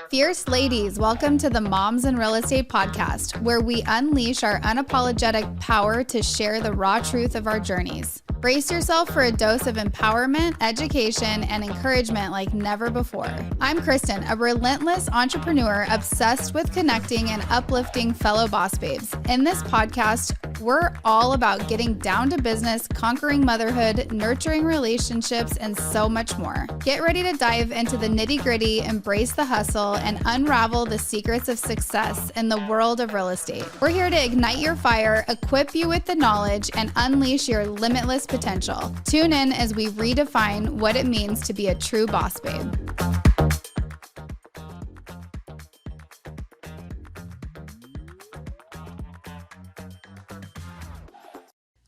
Fierce ladies, welcome to the Moms in Real Estate podcast, where we unleash our unapologetic power to share the raw truth of our journeys. Brace yourself for a dose of empowerment, education, and encouragement like never before. I'm Kristen, a relentless entrepreneur obsessed with connecting and uplifting fellow boss babes. In this podcast, we're all about getting down to business, conquering motherhood, nurturing relationships, and so much more. Get ready to dive into the nitty-gritty, embrace the hustle, and unravel the secrets of success in the world of real estate. We're here to ignite your fire, equip you with the knowledge, and unleash your limitless potential. Tune in as we redefine what it means to be a true boss babe.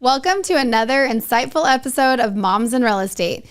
Welcome to another insightful episode of Moms in Real Estate.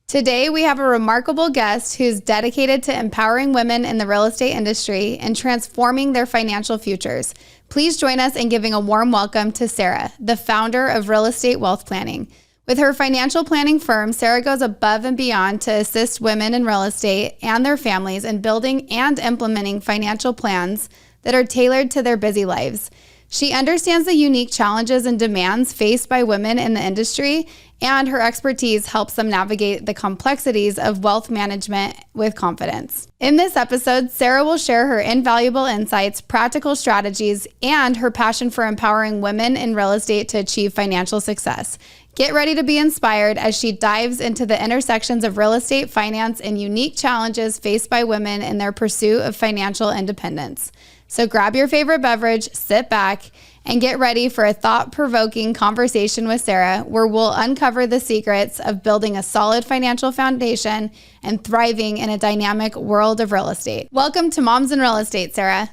Today, we have a remarkable guest who's dedicated to empowering women in the real estate industry and transforming their financial futures. Please join us in giving a warm welcome to Sarah, the founder of Real Estate Wealth Planning. With her financial planning firm, Sarah goes above and beyond to assist women in real estate and their families in building and implementing financial plans that are tailored to their busy lives. She understands the unique challenges and demands faced by women in the industry, and her expertise helps them navigate the complexities of wealth management with confidence. In this episode, Sarah will share her invaluable insights, practical strategies, and her passion for empowering women in real estate to achieve financial success. Get ready to be inspired as she dives into the intersections of real estate, finance, and unique challenges faced by women in their pursuit of financial independence. So grab your favorite beverage, sit back, and get ready for a thought-provoking conversation with Sarah, where we'll uncover the secrets of building a solid financial foundation and thriving in a dynamic world of real estate. Welcome to Moms in Real Estate, Sarah.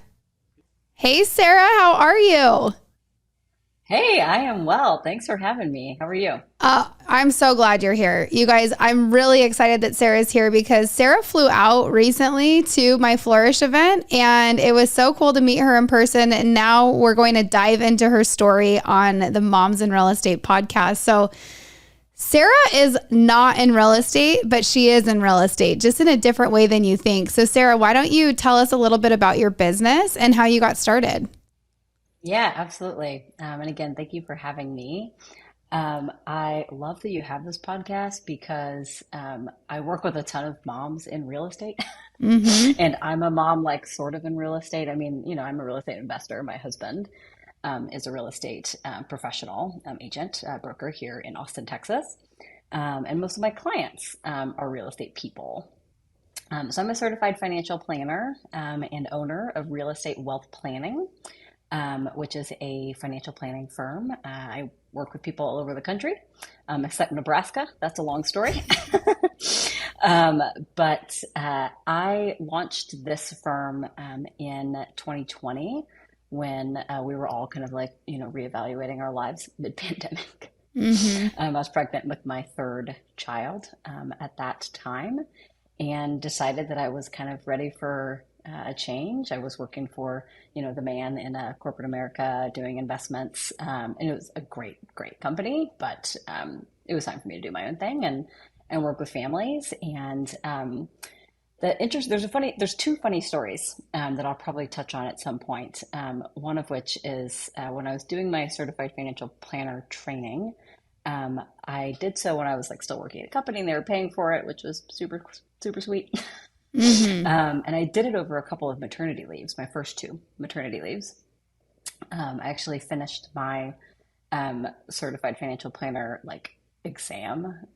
Hey, Sarah, how are you? Hey, I am well. Thanks for having me. How are you? I'm so glad you're here. You guys, I'm really excited that Sarah's here because Sarah flew out recently to my Flourish event, and it was so cool to meet her in person. And now we're going to dive into her story on the Moms in Real Estate podcast. So Sarah is not in real estate, but she is in real estate, just in a different way than you think. So Sarah, why don't you tell us a little bit about your business and how you got started? Yeah, absolutely. And again, thank you for having me. I love that you have this podcast because I work with a ton of moms in real estate. And I'm a mom, like sort of in real estate. I mean, I'm a real estate investor. My husband is a real estate professional, agent, broker here in Austin, Texas. And most of my clients are real estate people. So I'm a certified financial planner and owner of Real Estate Wealth Planning, which is a financial planning firm. I work with people all over the country, except Nebraska. That's a long story. But I launched this firm in 2020 when we were all kind of like, reevaluating our lives mid-pandemic. I was pregnant with my third child at that time and decided that I was kind of ready for a change. I was working for, the man in corporate America doing investments. And it was a great company, but it was time for me to do my own thing and work with families. And there's two funny stories that I'll probably touch on at some point. One of which is when I was doing my certified financial planner training, I did so when I was still working at a company and they were paying for it, which was super, super sweet. And I did it over a couple of maternity leaves, my first two maternity leaves. I actually finished my certified financial planner exam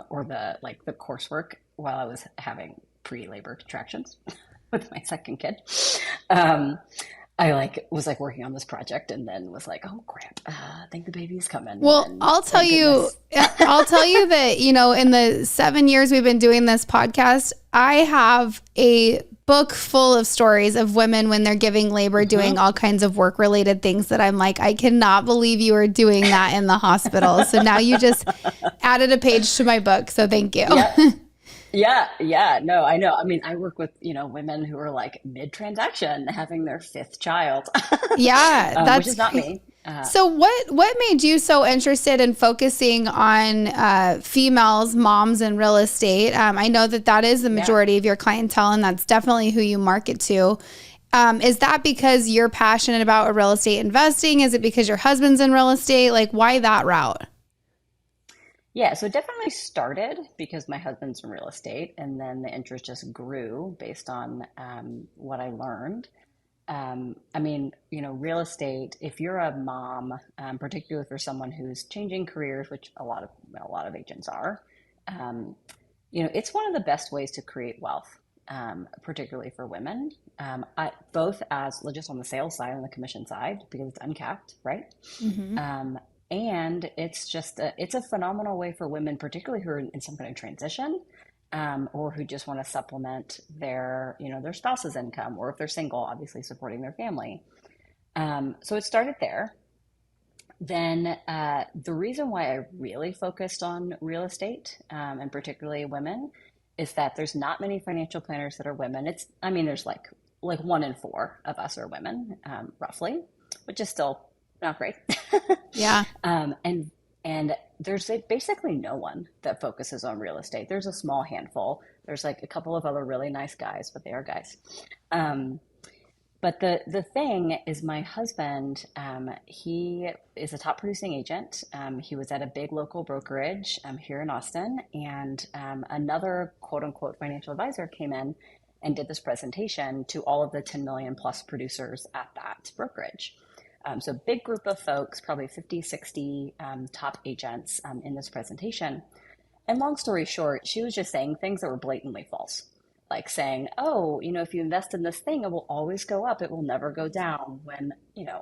or the coursework while I was having pre-labor contractions with my second kid. I was working on this project and then was like, oh crap, I think the baby's coming. Well, and I'll tell you that, in the 7 years we've been doing this podcast, I have a book full of stories of women when they're giving labor, doing all kinds of work related things that I'm like, I cannot believe you are doing that in the hospital. So now you just added a page to my book. So thank you. Yeah. No, I know. I mean, I work with, women who are mid-transaction having their fifth child. Yeah. Which is not me. So what made you so interested in focusing on females, moms in real estate? I know that is the majority of your clientele, and that's definitely who you market to. Is that because you're passionate about real estate investing? Is it because your husband's in real estate? Like, why that route? Yeah, so it definitely started because my husband's in real estate, and then the interest just grew based on what I learned. I mean, real estate, if you're a mom, particularly for someone who's changing careers, which a lot of agents are, um, it's one of the best ways to create wealth, particularly for women. Both as just on the sales side and the commission side, because it's uncapped, right? Mm-hmm. Um, and it's a phenomenal way for women, particularly who are in some kind of transition, or who just want to supplement their spouse's income, or if they're single, obviously supporting their family. So it started there. Then the reason why I really focused on real estate, and particularly women, is that there's not many financial planners that are women. I mean, there's like 1 in 4 of us are women, roughly, which is still not great. Yeah. And there's basically no one that focuses on real estate. There's a small handful. There's like a couple of other really nice guys, but they are guys. Um, but the thing is, my husband, he is a top producing agent. He was at a big local brokerage here in Austin, and another quote unquote financial advisor came in and did this presentation to all of the 10 million plus producers at that brokerage. So big group of folks, probably 50, 60 top agents in this presentation. And long story short, she was just saying things that were blatantly false. Like saying, oh, if you invest in this thing, it will always go up. It will never go down. When,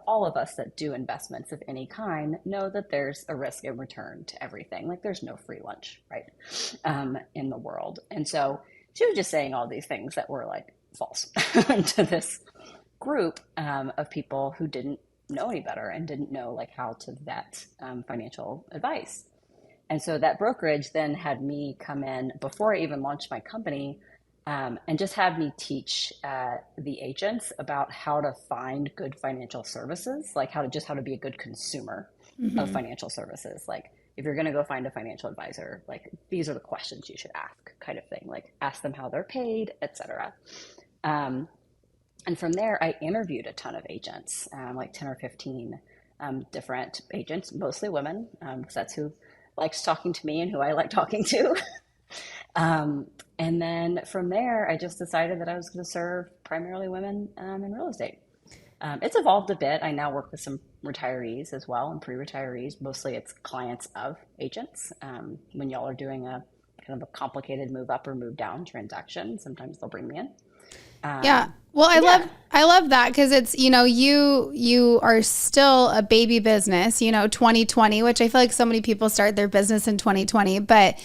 all of us that do investments of any kind know that there's a risk and return to everything. Like there's no free lunch, right? In the world. And so she was just saying all these things that were like false to this group of people who didn't know any better and didn't know like how to vet financial advice. And so that brokerage then had me come in before I even launched my company, and just have me teach the agents about how to find good financial services, like how to be a good consumer of financial services. Like if you're going to go find a financial advisor, like these are the questions you should ask, kind of thing. Like ask them how they're paid, etc. And from there, I interviewed a ton of agents, like 10 or 15 different agents, mostly women, because that's who likes talking to me and who I like talking to. And then from there, I just decided that I was going to serve primarily women in real estate. It's evolved a bit. I now work with some retirees as well and pre-retirees. Mostly it's clients of agents. When y'all are doing a kind of a complicated move up or move down transaction, sometimes they'll bring me in. Yeah. Well, I love that because it's, you are still a baby business, 2020, which I feel like so many people start their business in 2020, but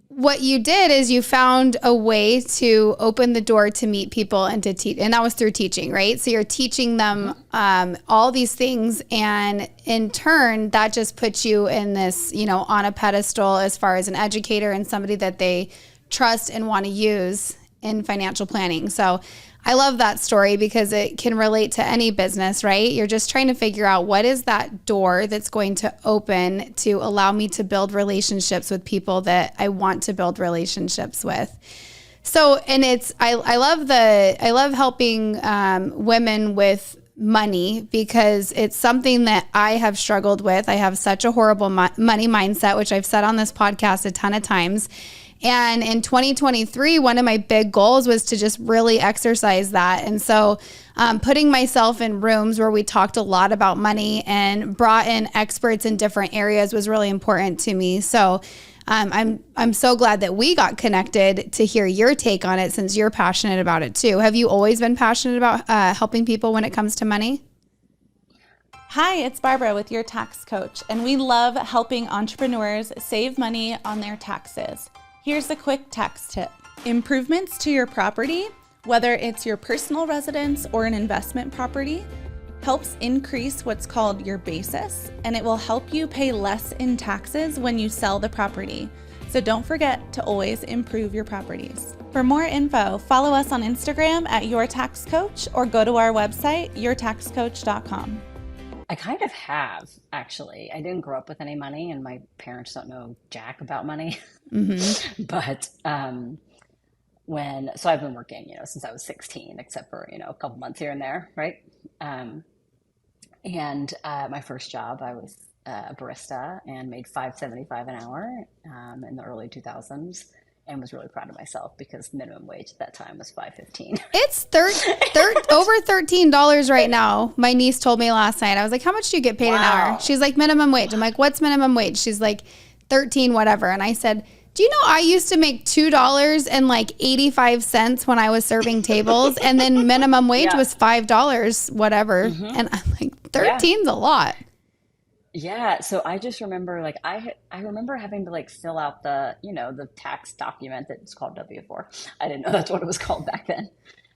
what you did is you found a way to open the door to meet people and to teach, and that was through teaching, right? So you're teaching them all these things, and in turn, that just puts you in this, on a pedestal as far as an educator and somebody that they trust and want to use in financial planning. So I love that story because it can relate to any business, right? You're just trying to figure out what is that door that's going to open to allow me to build relationships with people that I want to build relationships with. So, and I love helping women with money because it's something that I have struggled with. I have such a horrible money mindset, which I've said on this podcast a ton of times. And in 2023, one of my big goals was to just really exercise that. And so putting myself in rooms where we talked a lot about money and brought in experts in different areas was really important to me. So I'm so glad that we got connected to hear your take on it since you're passionate about it too. Have you always been passionate about helping people when it comes to money? Hi, it's Barbara with Your Tax Coach, and we love helping entrepreneurs save money on their taxes. Here's a quick tax tip. Improvements to your property, whether it's your personal residence or an investment property, helps increase what's called your basis, and it will help you pay less in taxes when you sell the property. So don't forget to always improve your properties. For more info, follow us on Instagram at Your Tax Coach or go to our website, yourtaxcoach.com. I kind of have, actually. I didn't grow up with any money, and my parents don't know jack about money. Mm-hmm. But so I've been working, since I was 16, except for, a couple months here and there, right? Um, and my first job, I was a barista and made 5.75 an hour in the early 2000s, and was really proud of myself because minimum wage at that time was 5.15. It's over $13 right now. My niece told me last night. I was like, how much do you get paid an Wow. hour? She's like, minimum wage. I'm like, what's minimum wage? She's like, 13 whatever. And I said, do you know I used to make $2 and like 85 cents when I was serving tables, and then minimum wage Yeah. was $5 whatever. And I'm like, Yeah. 13's a lot. Yeah, so I just remember like I remember having to like fill out the tax document that's called W-4. I didn't know that's what it was called back then.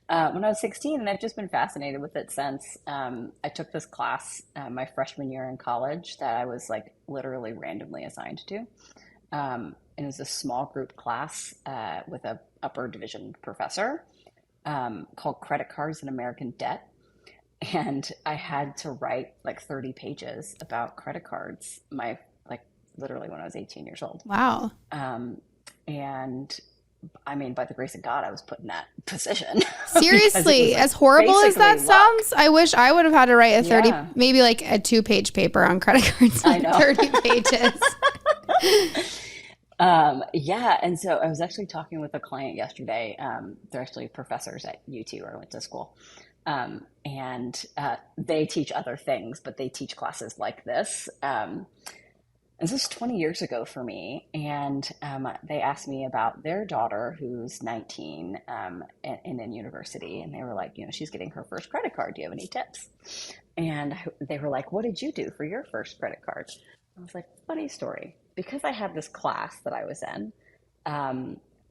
When I was 16, and I've just been fascinated with it since. I took this class my freshman year in college that I was like literally randomly assigned to. And it was a small group class with a upper division professor called Credit Cards and American Debt. And I had to write like 30 pages about credit cards, literally when I was 18 years old. Wow. And I mean, by the grace of God, I was put in that position. Seriously, as horrible as that sounds, I wish I would have had to write a 30, Yeah. maybe like a 2-page paper on credit cards, I like know. 30 pages. Yeah, and so I was actually talking with a client yesterday. They're actually professors at UT where I went to school. And they teach other things, but they teach classes like this. And this was 20 years ago for me. And they asked me about their daughter, who's 19 and in university. And they were like, she's getting her first credit card. Do you have any tips? And they were like, what did you do for your first credit card? I was like, funny story. Because I had this class that I was in,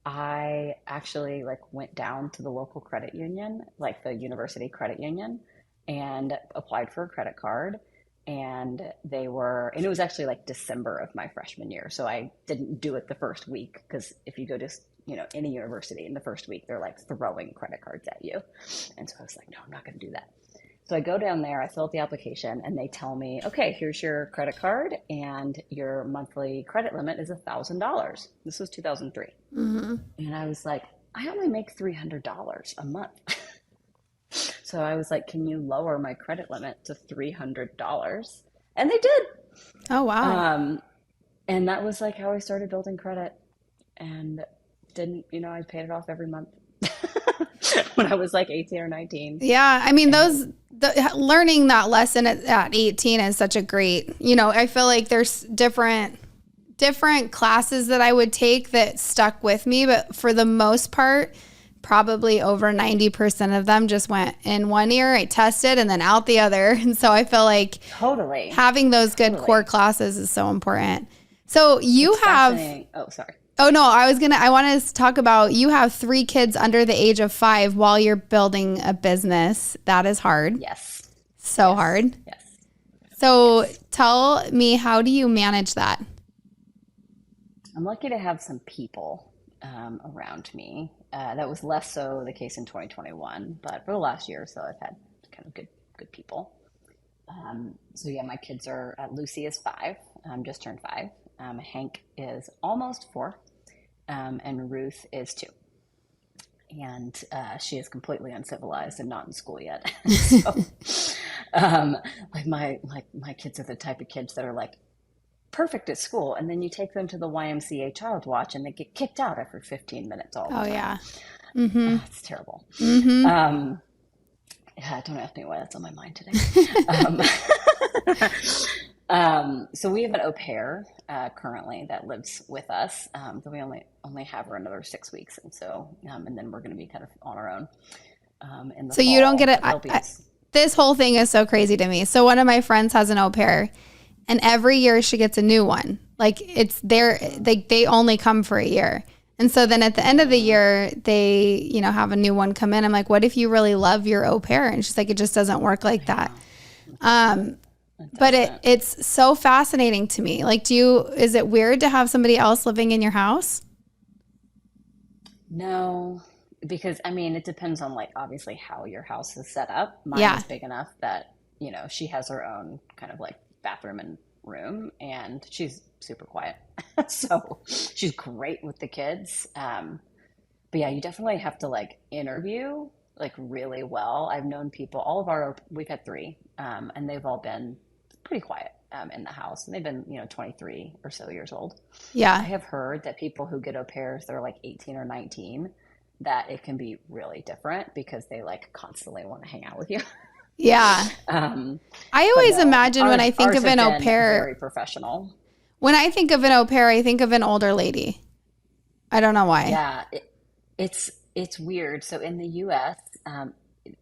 I actually went down to the local credit union, like the university credit union, and applied for a credit card. And it was actually like December of my freshman year. So I didn't do it the first week, because if you go to, any university in the first week, they're like throwing credit cards at you. And so I was like, no, I'm not going to do that. So I go down there, I fill out the application, and they tell me, okay, here's your credit card, and your monthly credit limit is $1,000. This was 2003. Mm-hmm. And I was like, I only make $300 a month. So I was like, can you lower my credit limit to $300? And they did. Oh, wow. And that was like how I started building credit, and I paid it off every month when I was like 18 or 19. Yeah. I mean, learning that lesson at 18 is such a great, I feel like there's different classes that I would take that stuck with me, but for the most part, probably over 90% of them just went in one ear, I tested, and then out the other. And so I feel like Totally. having those good core classes is so important. So you have, Oh, sorry. oh no, I want to talk about, you have 3 kids under the age of 5 while you're building a business. That is hard. Yes. So hard. Yes. So tell me, how do you manage that? I'm lucky to have some people around me. That was less so the case in 2021, but for the last year or so, I've had kind of good people. So yeah, my kids are, Lucy is 5, just turned 5. Hank is almost 4, and Ruth is 2. And she is completely uncivilized and not in school yet. So, my kids are the type of kids that are like perfect at school, and then you take them to the YMCA Child Watch, and they get kicked out after 15 minutes all the time. Yeah. Mm-hmm. It's terrible. Mm-hmm. Yeah, don't ask me why that's on my mind today. So we have an au pair currently that lives with us. But we only have her another 6 weeks, and so and then we're going to be kind of on our own in the So fall. you don't get it. This whole thing is so crazy to me. So one of my friends has an au pair, and every year she gets a new one. Like they only come for a year. And so then at the end of the year, they, have a new one come in. I'm like, what if you really love your au pair? And she's like, it just doesn't work like that. But it's so fascinating to me. Like, is it weird to have somebody else living in your house? No, because it depends on obviously how your house is set up. Mine is big enough that, she has her own kind of like bathroom and room, and she's super quiet. So she's great with the kids. But yeah, you definitely have to like interview like really well. I've known people, we've had three, and they've all been pretty quiet in the house, and they've been, 23 or so years old. Yeah. I have heard that people who get au pairs, they're like 18 or 19, that it can be really different because they like constantly want to hang out with you. Yeah. Um, I but always no, imagine when I think ours of have an au been pair, very professional. when I think of an au pair, I think of an older lady. I don't know why. Yeah, it's weird. So in the U.S.,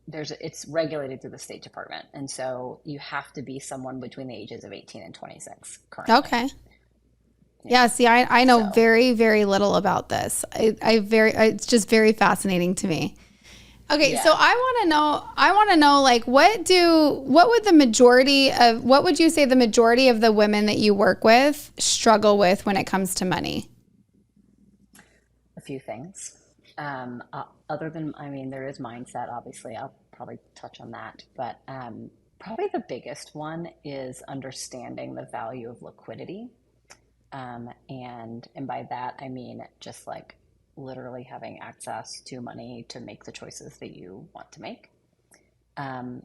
it's regulated through the State Department, and so you have to be someone between the ages of 18 and 26 currently. Okay. Yeah. See, I know So very, very little about this. It's just very fascinating to me. Okay. So yeah. I want to know like, what would you say the majority of the women that you work with struggle with when it comes to money? A few things. Other than, I mean, there is mindset, obviously. I'll probably touch on that. But probably the biggest one is understanding the value of liquidity. And by that, I mean just like literally having access to money to make the choices that you want to make. Um,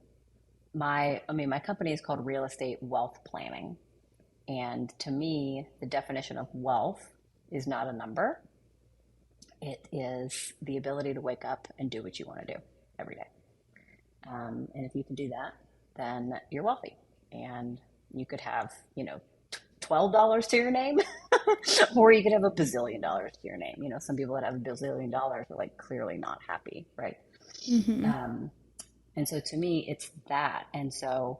my company is called Real Estate Wealth Planning. And to me, the definition of wealth is not a number. It is the ability to wake up and do what you want to do every day. And if you can do that, then you're wealthy. And you could have, $12 to your name, or you could have a bazillion dollars to your name. Some people that have a bazillion dollars are like clearly not happy, right? Mm-hmm. And so to me, it's that. And so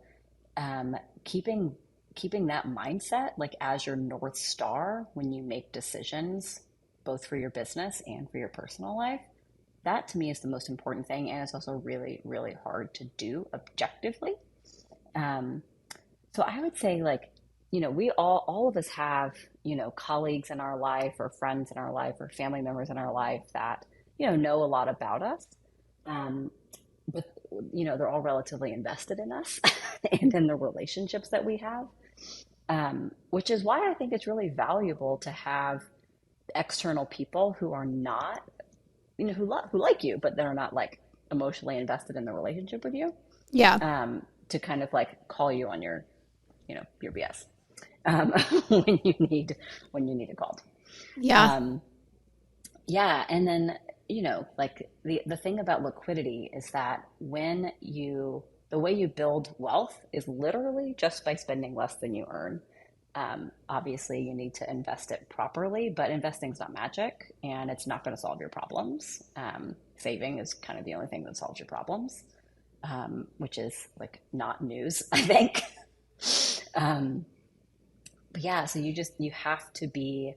keeping that mindset like as your North Star when you make decisions, both for your business and for your personal life, that to me is the most important thing. And it's also really, really hard to do objectively. So I would say like, we all of us have, colleagues in our life or friends in our life or family members in our life that, know a lot about us. But, they're all relatively invested in us and in the relationships that we have, which is why I think it's really valuable to have external people who are not, who like you, but they're not like emotionally invested in the relationship with you, Yeah. to kind of like call you on your BS, when you need it called. Yeah. Yeah. And then, like the thing about liquidity is that the way you build wealth is literally just by spending less than you earn. Obviously, you need to invest it properly, but investing is not magic and it's not going to solve your problems. Saving is kind of the only thing that solves your problems, which is like not news, I think. But yeah, so you have to be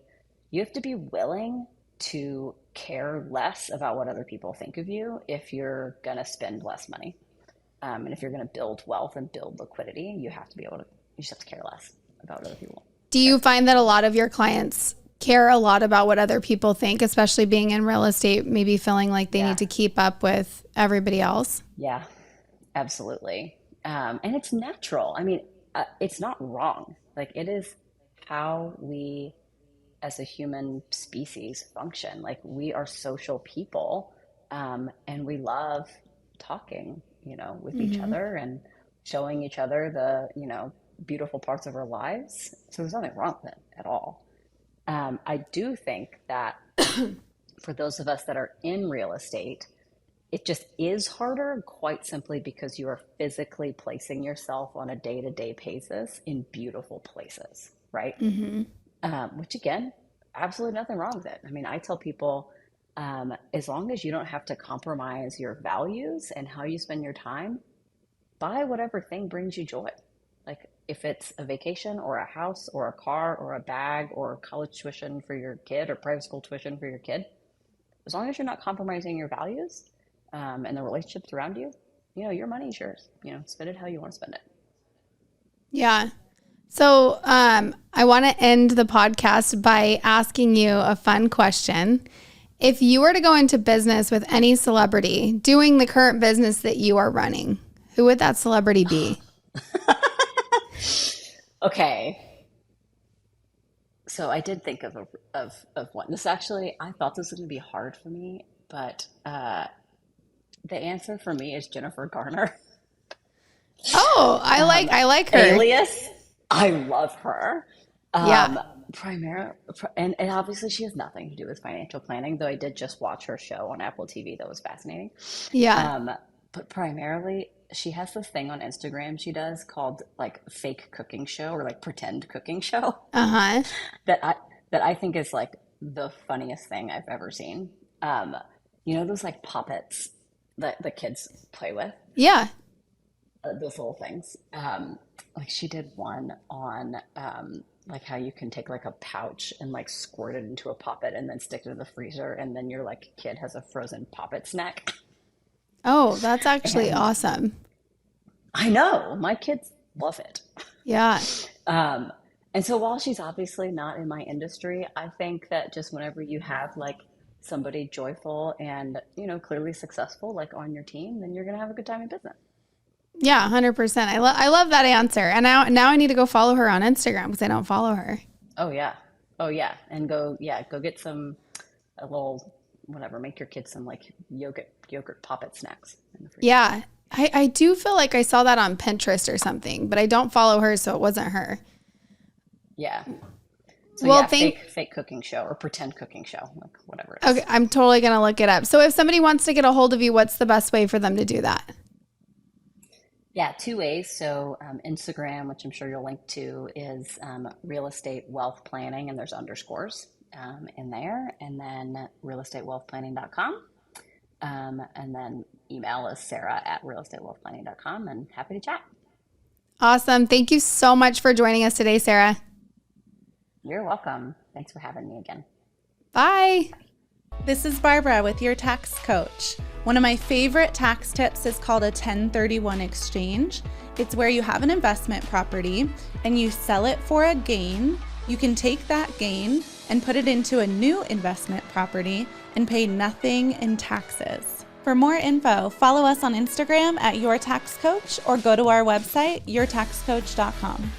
willing to care less about what other people think of you if you're going to spend less money. And if you're going to build wealth and build liquidity, you just have to care less about other people. Do you find that a lot of your clients care a lot about what other people think, especially being in real estate, maybe feeling like they Yeah. need to keep up with everybody else? Yeah, absolutely. And it's natural. I mean, it's not wrong. Like it is how we as a human species function. Like we are social people, and we love talking, with each other and showing each other the, beautiful parts of our lives. So there's nothing wrong with it at all. I do think that for those of us that are in real estate, it just is harder quite simply because you are physically placing yourself on a day-to-day basis in beautiful places, right? Which again, absolutely nothing wrong with it. I mean, I tell people, as long as you don't have to compromise your values and how you spend your time, buy whatever thing brings you joy. Like if it's a vacation or a house or a car or a bag or college tuition for your kid or private school tuition for your kid, as long as you're not compromising your values, and the relationships around you, your money is yours. Spend it how you want to spend it. Yeah. So I want to end the podcast by asking you a fun question. If you were to go into business with any celebrity doing the current business that you are running, who would that celebrity be? Okay. So I did think of one. This actually, I thought this was going to be hard for me, but the answer for me is Jennifer Garner. Oh, Um, I like her. Alias, I love her. Yeah. Primarily, and obviously she has nothing to do with financial planning, though I did just watch her show on Apple TV that was fascinating. Yeah. Um, but primarily, she has this thing on Instagram she does called like fake cooking show or like pretend cooking show Uh-huh. that I think is like the funniest thing I've ever seen. Um, you know those like puppets that the kids play with? Yeah. Those little things. Like she did one on like how you can take like a pouch and like squirt it into a puppet and then stick it in the freezer, and then your like kid has a frozen puppet snack. Oh, that's actually And awesome. I know my kids love it. Yeah. Um, and so while she's obviously not in my industry, I think that just whenever you have like somebody joyful and clearly successful like on your team, then you're gonna have a good time in business. Yeah, 100%. I love that answer. And now I need to go follow her on Instagram because I don't follow her. Oh yeah. Oh yeah. And go get some a little whatever, make your kids some like yogurt poppet snacks in the freezer. Yeah. I do feel like I saw that on Pinterest or something, but I don't follow her, so it wasn't her. Yeah. So Well, yeah, fake cooking show or pretend cooking show, like whatever it is. Okay, I'm totally going to look it up. So if somebody wants to get a hold of you, what's the best way for them to do that? Yeah, two ways. So Instagram, which I'm sure you'll link to, is real estate wealth planning, and there's underscores in there, and then realestatewealthplanning.com. And then email is sarah@realestatewealthplanning.com, and happy to chat. Awesome. Thank you so much for joining us today, Sarah. You're welcome. Thanks for having me again. Bye. This is Barbara with your tax coach. One of my favorite tax tips is called a 1031 exchange. It's where you have an investment property and you sell it for a gain. You can take that gain and put it into a new investment property and pay nothing in taxes. For more info, follow us on Instagram @yourtaxcoach or go to our website, yourtaxcoach.com.